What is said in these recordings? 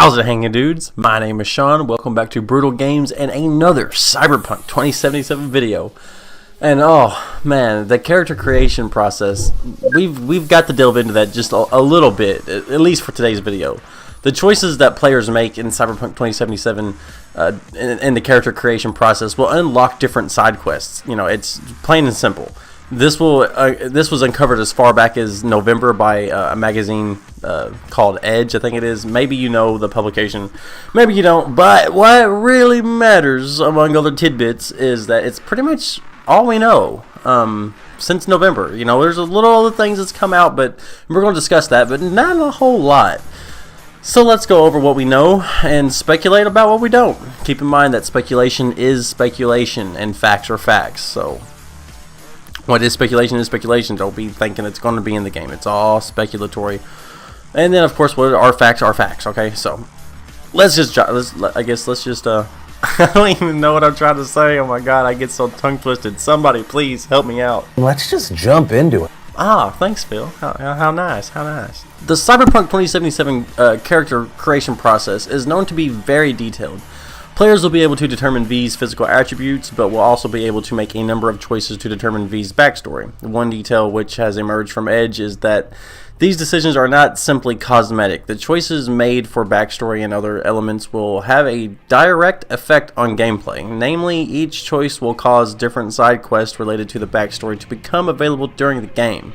How's it hanging, dudes? My name is Sean. Welcome back to Brutal Games and another Cyberpunk 2077 video. And oh man, the character creation process, we've got to delve into that just a little bit, at least for today's video. The choices that players make in Cyberpunk 2077 in the character creation process will unlock different side quests. You know, it's plain and simple. This was uncovered as far back as November by a magazine called Edge, I think it is. Maybe you know the publication, maybe you don't. But what really matters, among other tidbits, is that it's pretty much all we know since November. You know, there's a little other things that's come out, but we're going to discuss that, but not a whole lot. So let's go over what we know and speculate about what we don't. Keep in mind that speculation is speculation and facts are facts. So what is speculation is speculation. Don't be thinking it's going to be in the game. It's all speculatory. And then, of course, what are facts are facts. Okay, so let's just I don't even know what I'm trying to say. Oh my god, I get so tongue twisted. Somebody please help me out. Let's just jump into it. Ah, thanks, Phil. How nice, how nice. The Cyberpunk 2077 character creation process is known to be very detailed. Players will be able to determine V's physical attributes, but will also be able to make a number of choices to determine V's backstory. One detail which has emerged from Edge is that these decisions are not simply cosmetic. The choices made for backstory and other elements will have a direct effect on gameplay. Namely, each choice will cause different side quests related to the backstory to become available during the game.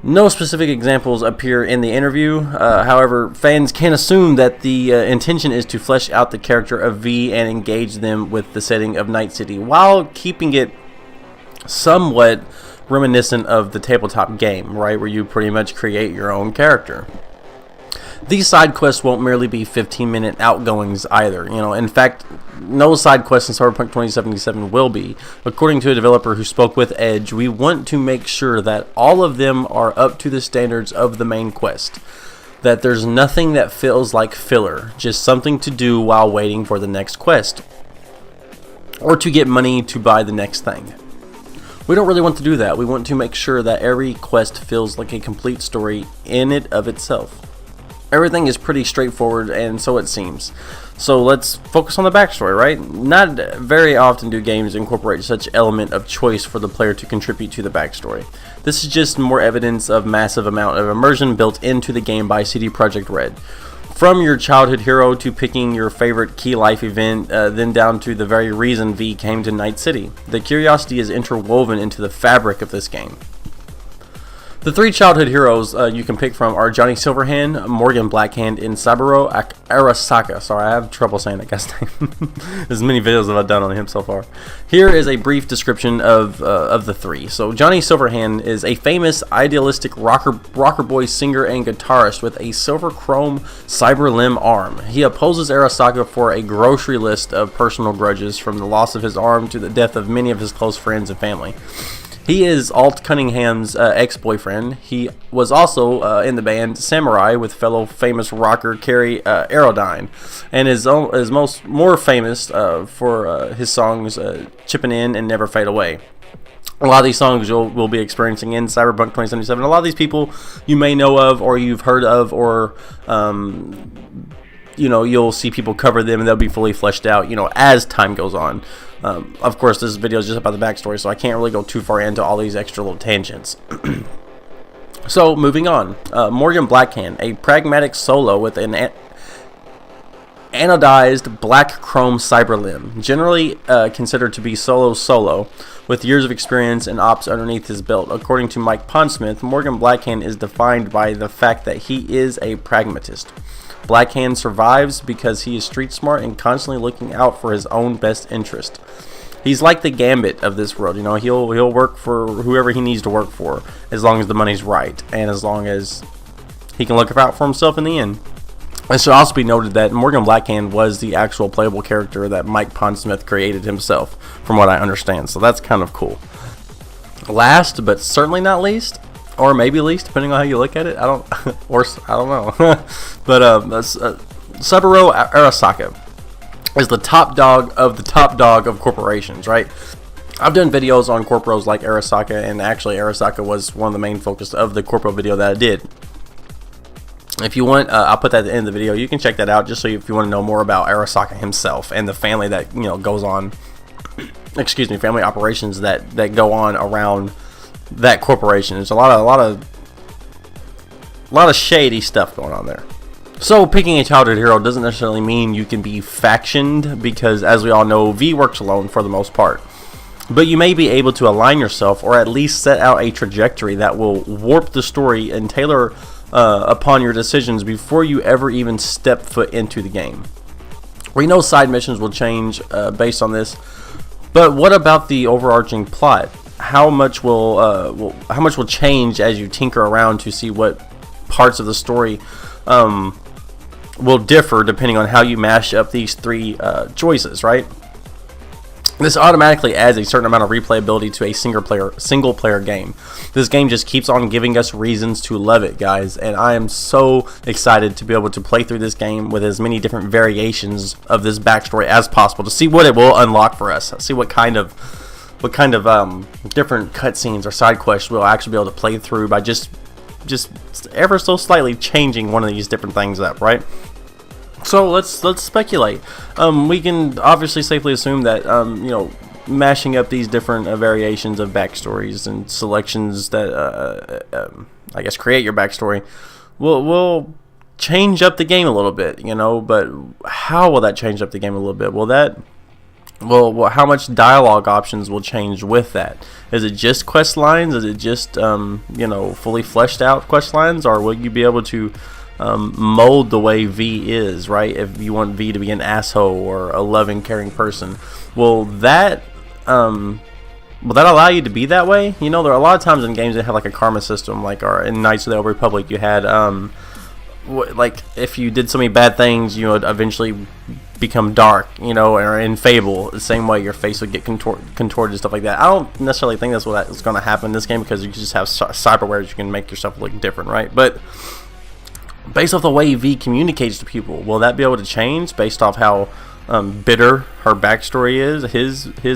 No specific examples appear in the interview. However, fans can assume that the intention is to flesh out the character of V and engage them with the setting of Night City, while keeping it somewhat reminiscent of the tabletop game, right, where you pretty much create your own character. These side quests won't merely be 15-minute outgoings either. You know, in fact, no side quests in Cyberpunk 2077 will be. According to a developer who spoke with Edge, we want to make sure that all of them are up to the standards of the main quest. That there's nothing that feels like filler, just something to do while waiting for the next quest, or to get money to buy the next thing. We don't really want to do that. We want to make sure that every quest feels like a complete story in it of itself. Everything is pretty straightforward, and so it seems. So let's focus on the backstory, right? Not very often do games incorporate such element of choice for the player to contribute to the backstory. This is just more evidence of massive amount of immersion built into the game by CD Projekt Red. From your childhood hero to picking your favorite key life event, then down to the very reason V came to Night City. The curiosity is interwoven into the fabric of this game. The three childhood heroes you can pick from are Johnny Silverhand, Morgan Blackhand, and Saburo Arasaka. Sorry, I have trouble saying that guy's name. As many videos have I done on him so far. Here is a brief description of the three. So Johnny Silverhand is a famous idealistic rocker boy singer and guitarist with a silver chrome cyber limb arm. He opposes Arasaka for a grocery list of personal grudges, from the loss of his arm to the death of many of his close friends and family. He is Alt Cunningham's ex-boyfriend. He was also in the band Samurai with fellow famous rocker Kerry Aerodyne, and is more famous for his songs Chippin' In and Never Fade Away. A lot of these songs we'll be experiencing in Cyberpunk 2077. A lot of these people you may know of, or you've heard of, or you know, you'll see people cover them and they'll be fully fleshed out, you know, as time goes on. Of course, this video is just about the backstory, so I can't really go too far into all these extra little tangents. So, moving on. Morgan Blackhand, a pragmatic solo with an anodized black chrome cyber limb, generally considered to be solo, with years of experience and ops underneath his belt. According to Mike Pondsmith, Morgan Blackhand is defined by the fact that he is a pragmatist. Blackhand survives because he is street smart and constantly looking out for his own best interest. He's like the Gambit of this world. You know, he'll work for whoever he needs to work for, as long as the money's right and as long as he can look out for himself in the end. It should also be noted that Morgan Blackhand was the actual playable character that Mike Pondsmith created himself, from what I understand. So that's kind of cool. Last but certainly not least, or maybe least, depending on how you look at it. I don't know. But Saburo Arasaka is the top dog of corporations, right? I've done videos on corporos like Arasaka, and actually Arasaka was one of the main focus of the corpo video that I did. If you want, I'll put that at the end of the video. You can check that out just so if you want to know more about Arasaka himself and the family that goes on. Excuse me, family operations that go on around that corporation. There's a lot of shady stuff going on there. So picking a childhood hero doesn't necessarily mean you can be factioned, because as we all know, V works alone for the most part. But you may be able to align yourself, or at least set out a trajectory that will warp the story and tailor upon your decisions before you ever even step foot into the game. We know side missions will change based on this, but what about the overarching plot? How much will change as you tinker around to see what parts of the story will differ depending on how you mash up these three choices, right? This automatically adds a certain amount of replayability to a single player game. This game just keeps on giving us reasons to love it, guys, and I am so excited to be able to play through this game with as many different variations of this backstory as possible to see what it will unlock for us. See what kind of different cutscenes or side quests we'll actually be able to play through by just ever so slightly changing one of these different things up, right? So let's speculate. We can obviously safely assume that mashing up these different variations of backstories and selections that I guess create your backstory will change up the game a little bit, But how will that change up the game a little bit? Well, how much dialogue options will change with that? Is it just quest lines? Is it just fully fleshed out quest lines, or will you be able to mold the way V is, right? If you want V to be an asshole or a loving, caring person, will that allow you to be that way? There are a lot of times in games that have like a karma system, like in Knights of the Old Republic, you had like if you did so many bad things, you would eventually become dark, or in Fable, the same way your face would get contorted and stuff like that. I don't necessarily think that's what's going to happen in this game, because you just have cyberware, you can make yourself look different, right? But based off the way V communicates to people, will that be able to change based off how bitter her backstory is,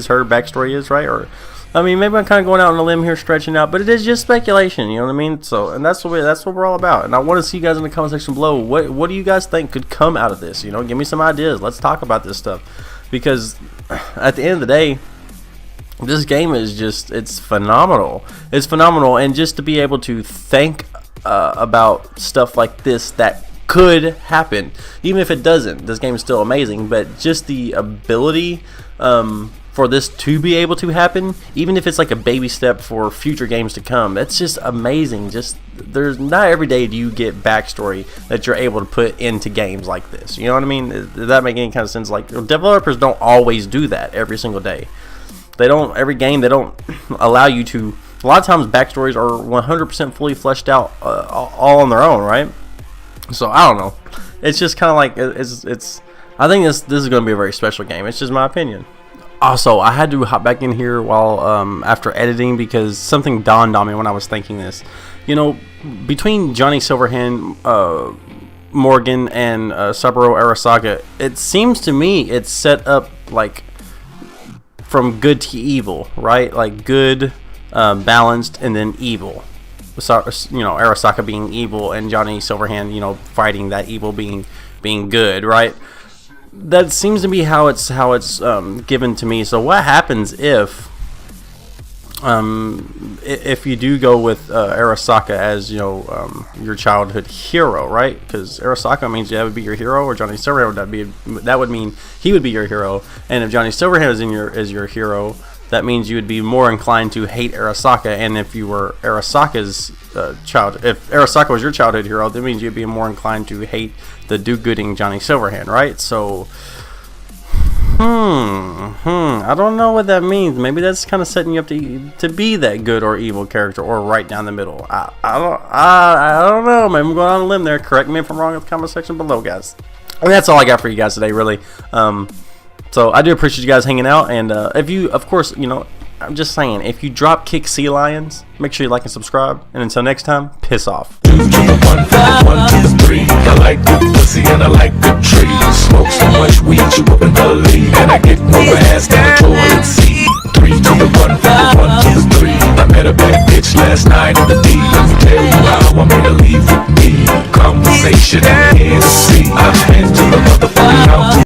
her backstory is, right? Or, I mean, maybe I'm kind of going out on a limb here, stretching out, but it is just speculation, you know what I mean? So, and that's what we're all about. And I want to see you guys in the comment section below. What do you guys think could come out of this? Give me some ideas. Let's talk about this stuff, because at the end of the day, this game is it's phenomenal. It's phenomenal, and just to be able to think about stuff like this that could happen, even if it doesn't, this game is still amazing. But just the ability for this to be able to happen, even if it's like a baby step for future games to come, that's just amazing. There's not every day do you get backstory that you're able to put into games like this, you know what I mean? Does that make any kind of sense? Like, developers don't always do that every single day. Every game they don't allow you to. A lot of times backstories are 100% fully fleshed out all on their own, right? So I don't know. It's just kind of like it's. I think this is going to be a very special game. It's just my opinion. Also, I had to hop back in here while after editing, because something dawned on me when I was thinking this. Between Johnny Silverhand, Morgan, and Saburo Arasaka, it seems to me it's set up like from good to evil, right? Like good, balanced, and then evil. So, Arasaka being evil and Johnny Silverhand, fighting that evil being good, right? That seems to be how it's given to me. So what happens if you do go with Arasaka as your childhood hero, right? Because Arasaka means that would be your hero, or Johnny Silverhand that would mean he would be your hero. And if Johnny Silverhand is your hero, that means you would be more inclined to hate Arasaka. And if you were Arasaka's if Arasaka was your childhood hero, that means you'd be more inclined to hate the do-gooding Johnny Silverhand, right? So, I don't know what that means. Maybe that's kind of setting you up to be that good or evil character, or right down the middle. I don't know. Maybe I'm going on a limb there. Correct me if I'm wrong in the comment section below, guys. And that's all I got for you guys today, really. So I do appreciate you guys hanging out, and if you, of course, I'm just saying, if you drop kick sea lions, make sure you like and subscribe, and until next time, piss off. 2 to the 1, 1 to 3. I like good pussy and I like good trees. Smoke so much weed you wouldn't believe, and I get more ass than a toilet seat. 3 to the 1, 1 to 3. I met a bad bitch last night in the D. Let me tell you how want me to leave with me. Conversation and Hennessy. I've been to the motherfucking mountains.